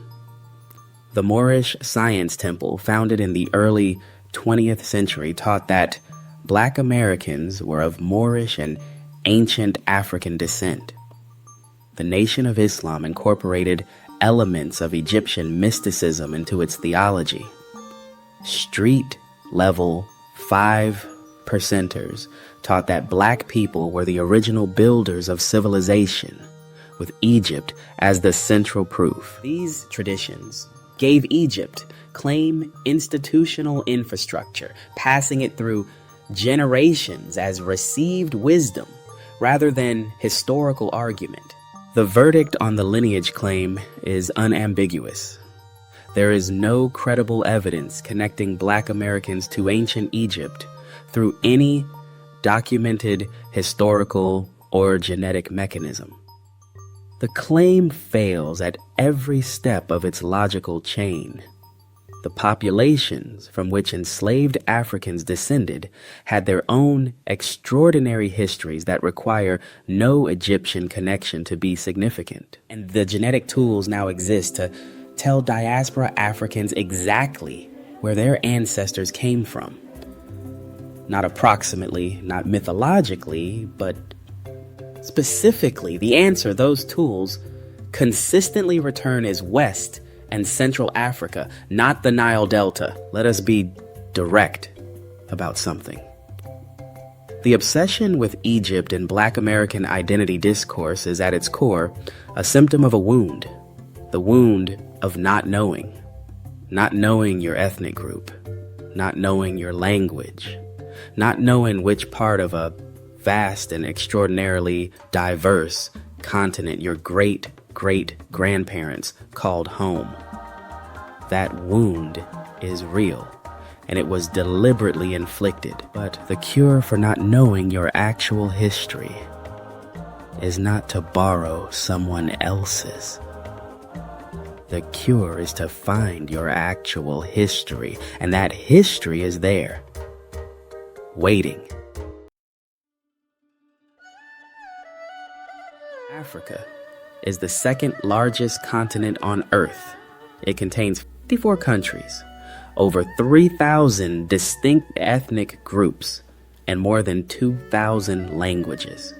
The Moorish Science Temple, founded in the early 20th century, taught that Black Americans were of Moorish and ancient African descent. The Nation of Islam incorporated elements of Egyptian mysticism into its theology. Street-level 5%ers taught that Black people were the original builders of civilization, with Egypt as the central proof. These traditions gave Egypt claim institutional infrastructure, passing it through generations as received wisdom rather than historical argument. The verdict on the lineage claim is unambiguous. There is no credible evidence connecting Black Americans to ancient Egypt through any documented historical or genetic mechanism. The claim fails at every step of its logical chain. The populations from which enslaved Africans descended had their own extraordinary histories that require no Egyptian connection to be significant. And the genetic tools now exist to tell diaspora Africans exactly where their ancestors came from. Not approximately, not mythologically, but specifically. The answer those tools consistently return is West and Central Africa, not the Nile Delta. Let us be direct about something. The obsession with Egypt in Black American identity discourse is at its core a symptom of a wound. The wound of not knowing your ethnic group, not knowing your language, not knowing which part of a vast and extraordinarily diverse continent your great-great-grandparents called home. That wound is real, and it was deliberately inflicted. But the cure for not knowing your actual history is not to borrow someone else's. The cure is to find your actual history, and that history is there, waiting. Africa is the second largest continent on Earth. It contains 54 countries, over 3,000 distinct ethnic groups, and more than 2,000 languages.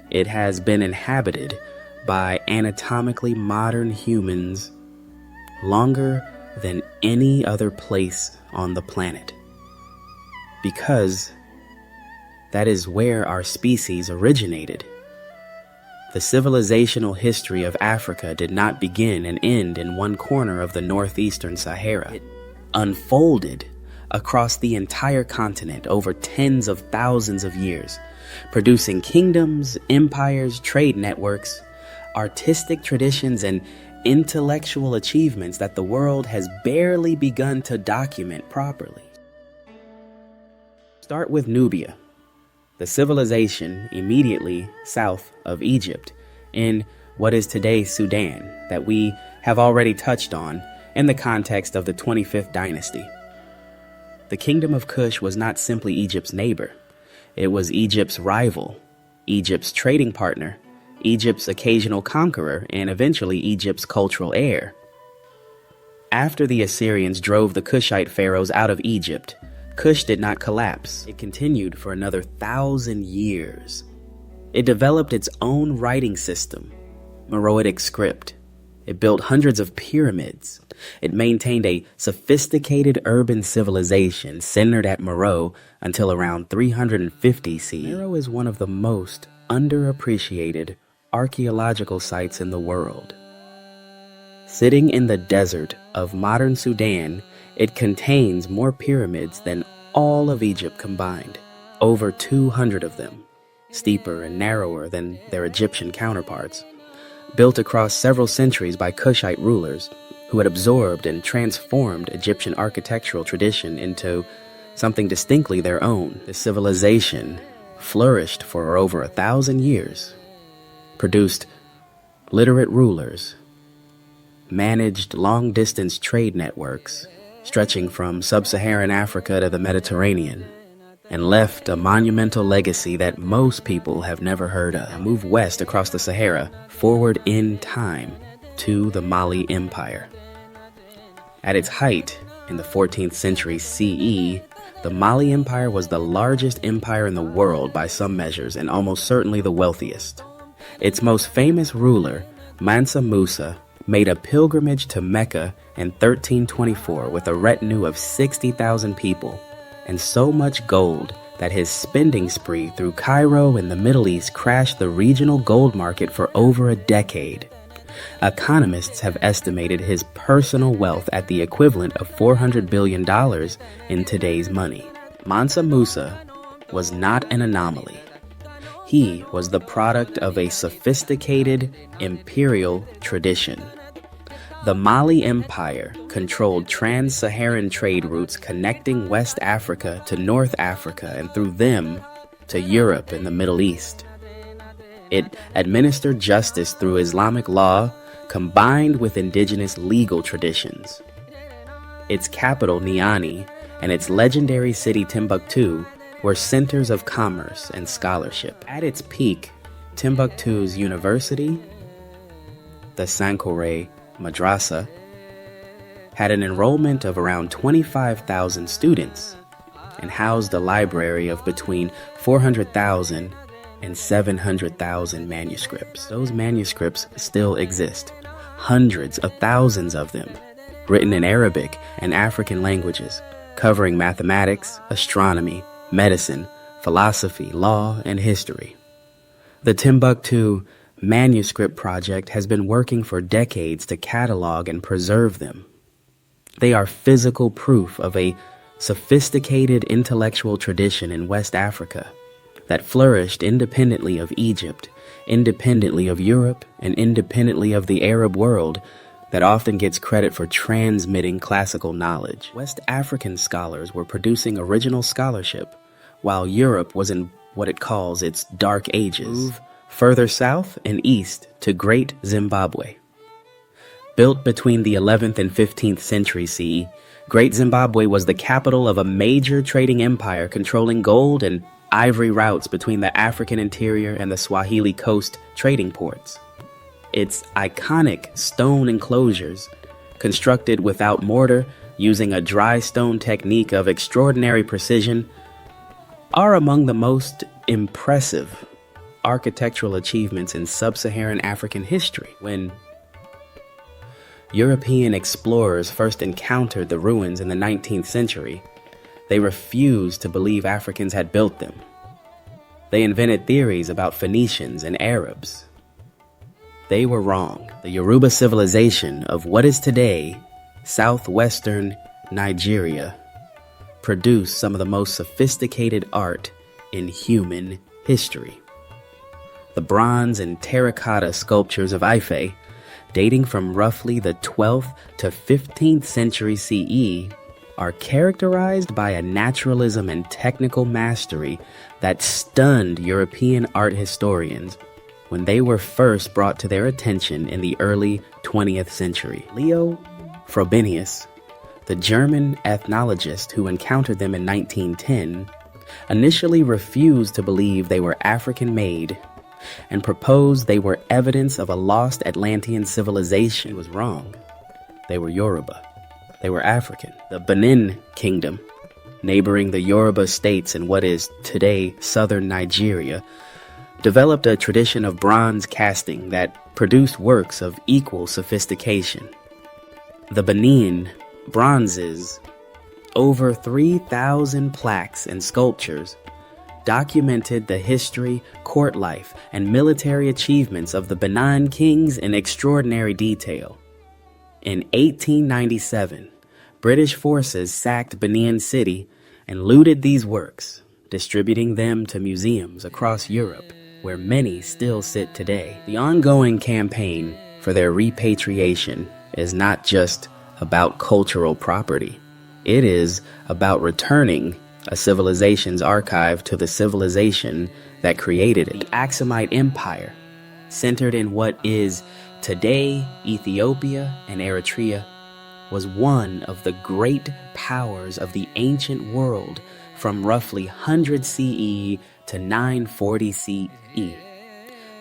It has been inhabited by anatomically modern humans longer than any other place on the planet, because that is where our species originated. The civilizational history of Africa did not begin and end in one corner of the northeastern Sahara. It unfolded across the entire continent over tens of thousands of years, producing kingdoms, empires, trade networks, artistic traditions, and intellectual achievements that the world has barely begun to document properly. Start with Nubia, the civilization immediately south of Egypt in what is today Sudan, that we have already touched on in the context of the 25th Dynasty. The Kingdom of Kush was not simply Egypt's neighbor. It was Egypt's rival, Egypt's trading partner, Egypt's occasional conqueror, and eventually Egypt's cultural heir. After the Assyrians drove the Kushite pharaohs out of Egypt, Kush did not collapse. It continued for another 1,000 years. It developed its own writing system, Meroitic script, It built hundreds of pyramids. It maintained a sophisticated urban civilization centered at Meroe until around 350 CE. Meroe is one of the most underappreciated archaeological sites in the world. Sitting in the desert of modern Sudan, it contains more pyramids than all of Egypt combined, over 200 of them, steeper and narrower than their Egyptian counterparts, built across several centuries by Kushite rulers who had absorbed and transformed Egyptian architectural tradition into something distinctly their own. The civilization flourished for over 1,000 years, produced literate rulers, managed long-distance trade networks stretching from sub-Saharan Africa to the Mediterranean, and left a monumental legacy that most people have never heard of. Move west across the Sahara, forward in time to the Mali Empire. At its height in the 14th century CE, the Mali Empire was the largest empire in the world by some measures and almost certainly the wealthiest. Its most famous ruler, Mansa Musa, made a pilgrimage to Mecca in 1324 with a retinue of 60,000 people and so much gold that his spending spree through Cairo and the Middle East crashed the regional gold market for over a decade. Economists have estimated his personal wealth at the equivalent of $400 billion in today's money. Mansa Musa was not an anomaly. He was the product of a sophisticated imperial tradition. The Mali Empire controlled trans-Saharan trade routes connecting West Africa to North Africa and through them to Europe and the Middle East. It administered justice through Islamic law combined with indigenous legal traditions. Its capital, Niani, and its legendary city, Timbuktu, were centers of commerce and scholarship. At its peak, Timbuktu's university, the Sankore Madrasa, had an enrollment of around 25,000 students and housed a library of between 400,000 and 700,000 manuscripts. Those manuscripts still exist, hundreds of thousands of them, written in Arabic and African languages, covering mathematics, astronomy, medicine, philosophy, law, and history. The Timbuktu Manuscript Project has been working for decades to catalog and preserve them. They are physical proof of a sophisticated intellectual tradition in West Africa that flourished independently of Egypt, independently of Europe, and independently of the Arab world that often gets credit for transmitting classical knowledge. West African scholars were producing original scholarship, while Europe was in what it calls its Dark Ages. Move further south and east to Great Zimbabwe. Built between the 11th and 15th century CE, Great Zimbabwe was the capital of a major trading empire controlling gold and ivory routes between the African interior and the Swahili coast trading ports. Its iconic stone enclosures, constructed without mortar using a dry stone technique of extraordinary precision, are among the most impressive architectural achievements in sub-Saharan African history. When European explorers first encountered the ruins in the 19th century, they refused to believe Africans had built them. They invented theories about Phoenicians and Arabs. They were wrong. The Yoruba civilization of what is today southwestern Nigeria produced some of the most sophisticated art in human history. The bronze and terracotta sculptures of Ife, dating from roughly the 12th to 15th century CE, are characterized by a naturalism and technical mastery that stunned European art historians when they were first brought to their attention in the early 20th century. Leo Frobenius, the German ethnologist who encountered them in 1910, initially refused to believe they were African-made and proposed they were evidence of a lost Atlantean civilization. He was wrong. They were Yoruba. They were African. The Benin Kingdom, neighboring the Yoruba states in what is today southern Nigeria, developed a tradition of bronze casting that produced works of equal sophistication. The Benin bronzes, over 3,000 plaques and sculptures, documented the history, court life, and military achievements of the Benin kings in extraordinary detail. In 1897, British forces sacked Benin City and looted these works, distributing them to museums across Europe, where many still sit today. The ongoing campaign for their repatriation is not just about cultural property. It is about returning a civilization's archive to the civilization that created it. The Aksumite Empire, centered in what is today Ethiopia and Eritrea, was one of the great powers of the ancient world from roughly 100 CE to 940 CE.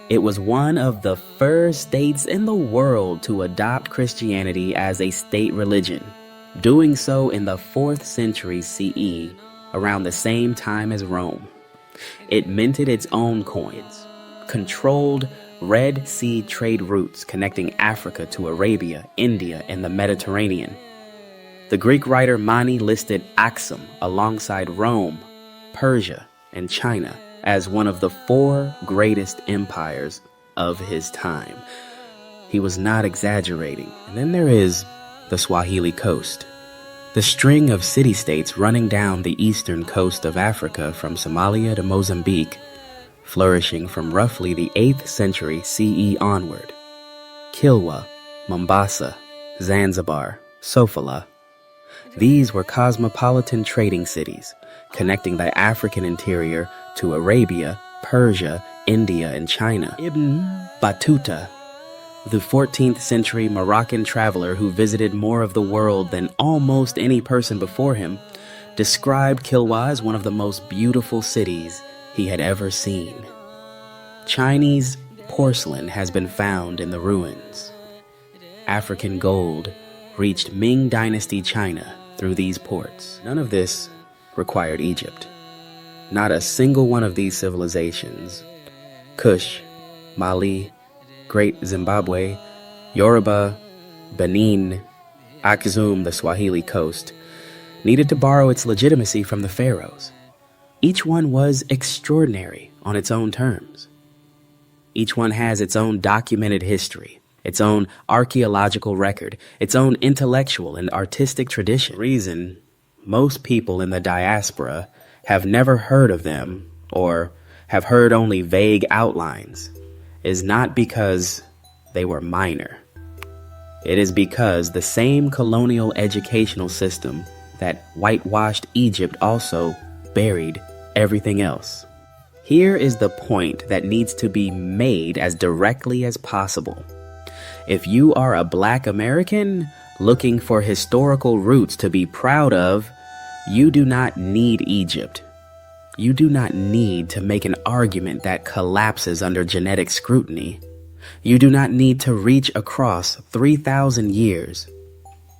It was one of the first states in the world to adopt Christianity as a state religion, doing so in the 4th century CE, around the same time as Rome. It minted its own coins, controlled Red Sea trade routes connecting Africa to Arabia, India, and the Mediterranean. The Greek writer Mani listed Aksum alongside Rome, Persia, and China as one of the 4 greatest empires of his time. He was not exaggerating. And then there is the Swahili coast, the string of city-states running down the eastern coast of Africa from Somalia to Mozambique, flourishing from roughly the 8th century CE onward. Kilwa, Mombasa, Zanzibar, Sofala. These were cosmopolitan trading cities, connecting the African interior to Arabia, Persia, India, and China. Ibn Battuta, the 14th century Moroccan traveler who visited more of the world than almost any person before him, described Kilwa as one of the most beautiful cities he had ever seen. Chinese porcelain has been found in the ruins. African gold reached Ming Dynasty China through these ports. None of this required Egypt. Not a single one of these civilizations, Kush, Mali, Great Zimbabwe, Yoruba, Benin, Aksum, the Swahili coast, needed to borrow its legitimacy from the pharaohs. Each one was extraordinary on its own terms. Each one has its own documented history, its own archaeological record, its own intellectual and artistic tradition. The reason most people in the diaspora have never heard of them or have heard only vague outlines is not because they were minor. It is because the same colonial educational system that whitewashed Egypt also buried everything else. Here is the point that needs to be made as directly as possible. If you are a Black American looking for historical roots to be proud of, you do not need Egypt. You do not need to make an argument that collapses under genetic scrutiny. You do not need to reach across 3,000 years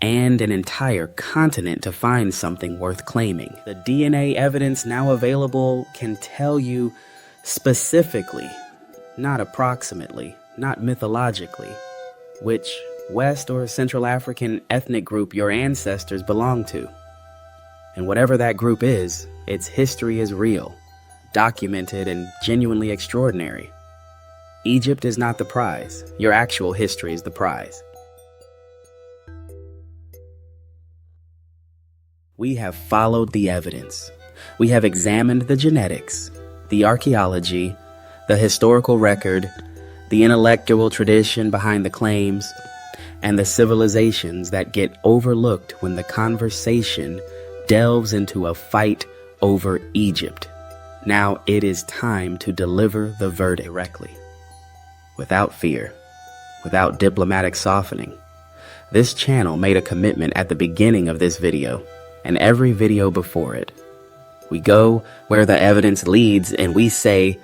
and an entire continent to find something worth claiming. The DNA evidence now available can tell you specifically, not approximately, not mythologically, which West or Central African ethnic group your ancestors belong to. And whatever that group is, its history is real, documented, and genuinely extraordinary. Egypt is not the prize. Your actual history is the prize. We have followed the evidence. We have examined the genetics, the archaeology, the historical record, the intellectual tradition behind the claims, and the civilizations that get overlooked when the conversation delves into a fight over Egypt. Now it is time to deliver the verdict directly, without fear, without diplomatic softening. This channel made a commitment at the beginning of this video and every video before it. We go where the evidence leads and we say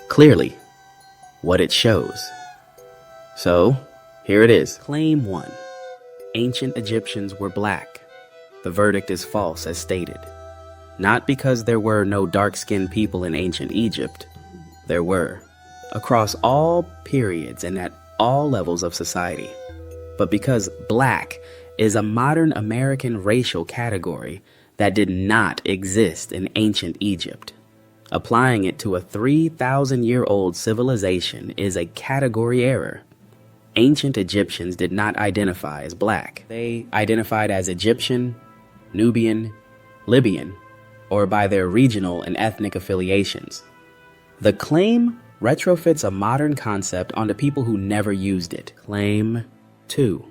clearly what it shows. So, here it is. Claim 1. Ancient Egyptians were black. The verdict is false as stated. Not because there were no dark-skinned people in ancient Egypt. There were. across all periods and at all levels of society. But because black is a modern American racial category that did not exist in ancient Egypt, applying it to a 3,000-year-old civilization is a category error. Ancient Egyptians did not identify as black. They identified as Egyptian, Nubian, Libyan, or by their regional and ethnic affiliations. The claim retrofits a modern concept onto people who never used it. Claim 2.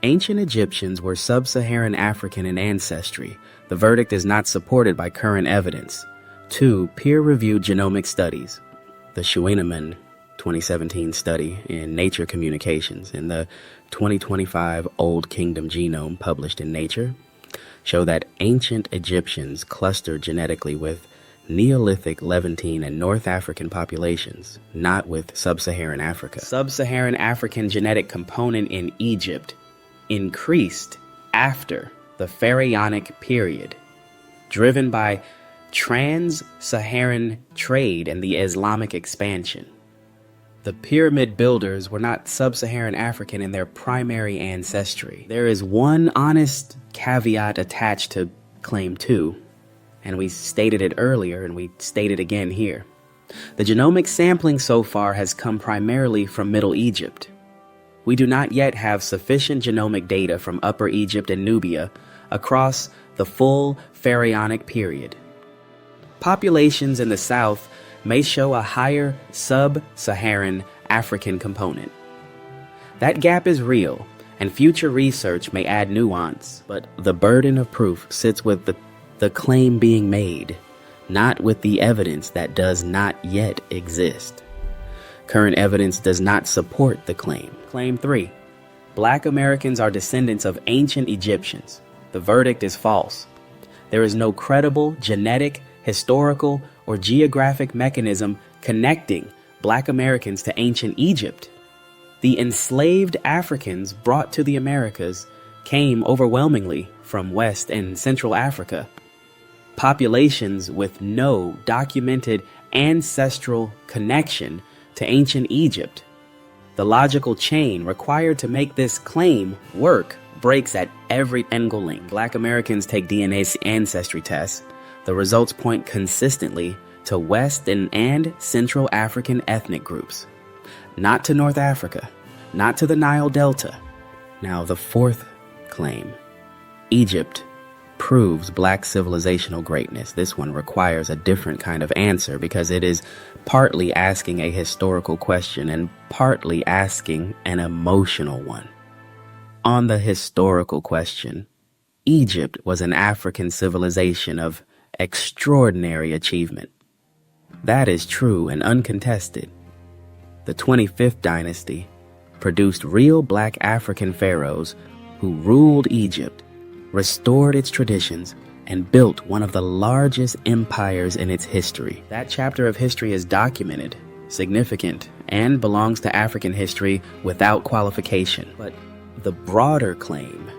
Ancient Egyptians were sub-Saharan African in ancestry. The verdict is not supported by current evidence. 2. Peer-reviewed genomic studies. The Schweinemann 2017 study in Nature Communications and the 2025 Old Kingdom Genome published in Nature show that ancient Egyptians clustered genetically with Neolithic, Levantine, and North African populations, not with Sub-Saharan Africa. Sub-Saharan African genetic component in Egypt increased after the Pharaonic period, driven by trans-Saharan trade and the Islamic expansion. The pyramid builders were not Sub-Saharan African in their primary ancestry. There is one honest caveat attached to Claim 2, and we stated it earlier and we state it again here. The genomic sampling so far has come primarily from Middle Egypt. We do not yet have sufficient genomic data from Upper Egypt and Nubia across the full Pharaonic period. Populations in the south may show a higher sub-Saharan African component. That gap is real, and future research may add nuance, but the burden of proof sits with the claim being made, not with the evidence that does not yet exist. Current evidence does not support the claim. Claim 3. Black Americans are descendants of ancient Egyptians. The verdict is false. There is no credible genetic, historical, or geographic mechanism connecting Black Americans to ancient Egypt. The enslaved Africans brought to the Americas came overwhelmingly from West and Central Africa. Populations with no documented ancestral connection to ancient Egypt. The logical chain required to make this claim work breaks at every angle link. Black Americans take DNA ancestry tests. The results point consistently to West and Central African ethnic groups, not to North Africa, not to the Nile Delta. Now, the fourth claim. Egypt proves Black civilizational greatness. This one requires a different kind of answer because it is partly asking a historical question and partly asking an emotional one. On the historical question, Egypt was an African civilization of extraordinary achievement. That is true and uncontested. The 25th Dynasty produced real Black African pharaohs who ruled Egypt, restored its traditions, and built one of the largest empires in its history. That chapter of history is documented, significant, and belongs to African history without qualification. But the broader claim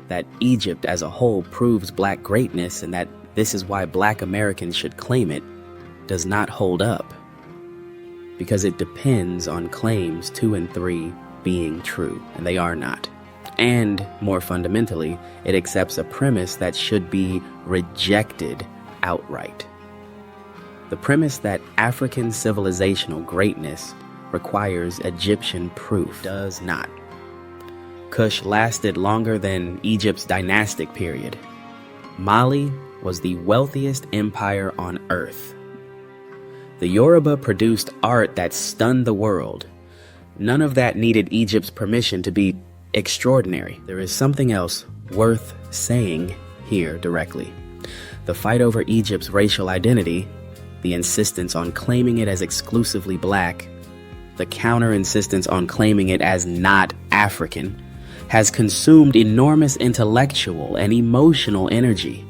that Egypt as a whole proves Black greatness and that this is why Black Americans should claim it does not hold up, because it depends on claims 2 and 3 being true, and they are not. And more fundamentally, it accepts a premise that should be rejected outright. The premise that African civilizational greatness requires Egyptian proof does not. Kush lasted longer than Egypt's dynastic period. Mali was the wealthiest empire on earth. The Yoruba produced art that stunned the world. None of that needed Egypt's permission to be extraordinary. There is something else worth saying here directly. The fight over Egypt's racial identity, the insistence on claiming it as exclusively Black, the counter-insistence on claiming it as not African, has consumed enormous intellectual and emotional energy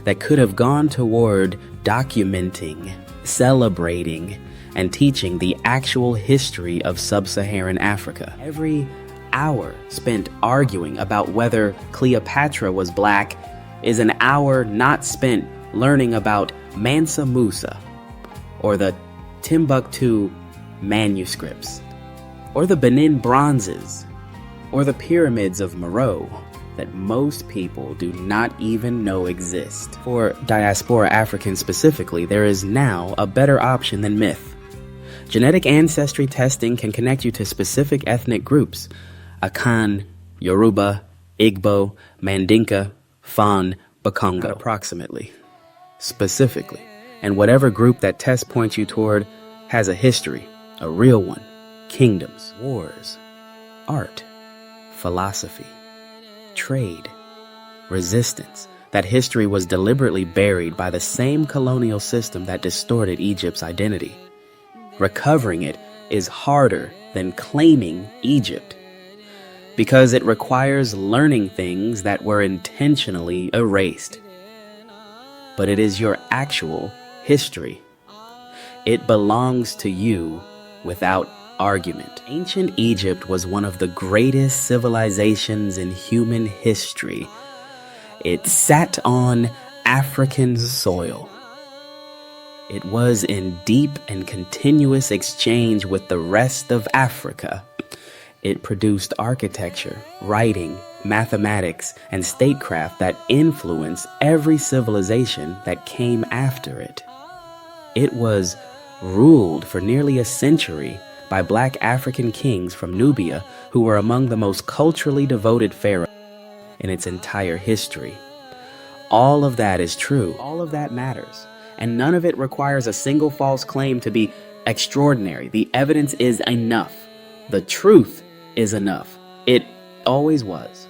that could have gone toward documenting, celebrating, and teaching the actual history of sub-Saharan Africa. Every hour spent arguing about whether Cleopatra was Black is an hour not spent learning about Mansa Musa or the Timbuktu manuscripts, or the Benin bronzes, or the pyramids of Meroe that most people do not even know exist. For diaspora Africans specifically, there is now a better option than myth. Genetic ancestry testing can connect you to specific ethnic groups: Akan, Yoruba, Igbo, Mandinka, Fon, Bakongo, approximately, specifically. And whatever group that test points you toward has a history, a real one: kingdoms, wars, art, philosophy, trade, resistance. That history was deliberately buried by the same colonial system that distorted Egypt's identity. Recovering it is harder than claiming Egypt, because it requires learning things that were intentionally erased. But it is your actual history. It belongs to you without argument. Ancient Egypt was one of the greatest civilizations in human history. It sat on African soil. It was in deep and continuous exchange with the rest of Africa. It produced architecture, writing, mathematics, and statecraft that influenced every civilization that came after it. It was ruled for nearly a century by Black African kings from Nubia who were among the most culturally devoted pharaohs in its entire history. All of that is true. All of that matters. And none of it requires a single false claim to be extraordinary. The evidence is enough. The truth is enough. It always was.